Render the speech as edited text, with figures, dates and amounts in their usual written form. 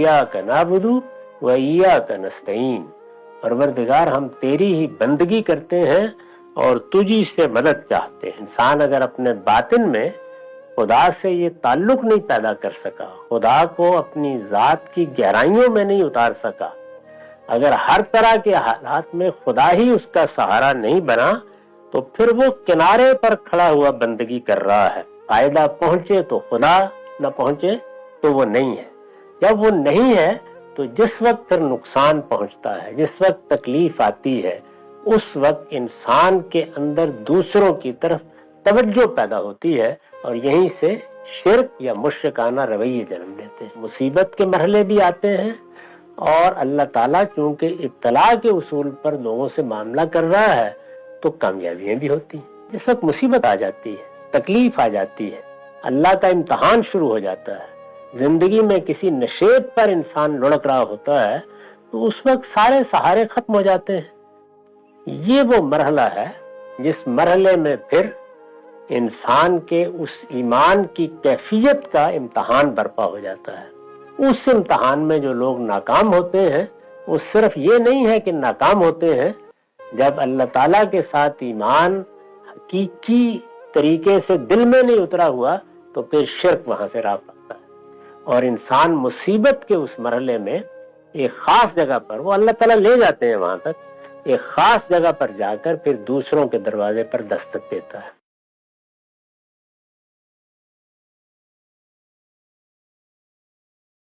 इय्याक नअबुदु व इय्याक नस्तईन, परवरदिगार हम तेरी ही बंदगी करते हैं और तुझी से मदद चाहते हैं। इंसान अगर अपने बातिन में खुदा से ये ताल्लुक नहीं पैदा कर सका, खुदा को अपनी जात की गहराइयों में नहीं उतार सका, अगर हर तरह के हालात में खुदा ही उसका सहारा नहीं बना, तो फिर वो किनारे पर खड़ा हुआ बंदगी कर रहा है। फायदा पहुंचे तो खुदा, न पहुंचे तो वो नहीं है। जब वो नहीं है तो जिस वक्त फिर नुकसान पहुंचता है, जिस वक्त तकलीफ आती है, उस वक्त इंसान के अंदर दूसरों की तरफ तवज्जो पैदा होती है और यहीं से शिर्क या मुश्रिकाना रवैये जन्म लेते हैं। मुसीबत के मरहले भी आते हैं और अल्लाह ताला चूंकि इब्तला के उसूल पर लोगों से मामला कर रहा है तो कामयाबियां भी होती हैं। जिस वक्त मुसीबत आ जाती है, तकलीफ आ जाती है, अल्लाह का इम्तहान शुरू हो जाता है, जिंदगी में किसी नशेब पर इंसान लुढ़क रहा होता है, तो उस वक्त सारे सहारे खत्म हो जाते हैं। ये वो मरहला है जिस मरहले में फिर इंसान के उस ईमान की कैफियत का इम्तहान बर्पा हो जाता है। उस इम्तहान में जो लोग नाकाम होते हैं, वो सिर्फ ये नहीं है कि नाकाम होते हैं, जब अल्लाह ताला के साथ ईमान हकीकी तरीके से दिल में नहीं उतरा हुआ, तो फिर शिर्क वहां से राह पाता है और इंसान मुसीबत के उस मरहले में एक खास जगह पर, वो अल्लाह ताला ले जाते हैं वहां तक, एक खास जगह पर जाकर फिर दूसरों के दरवाजे पर दस्तक देता है।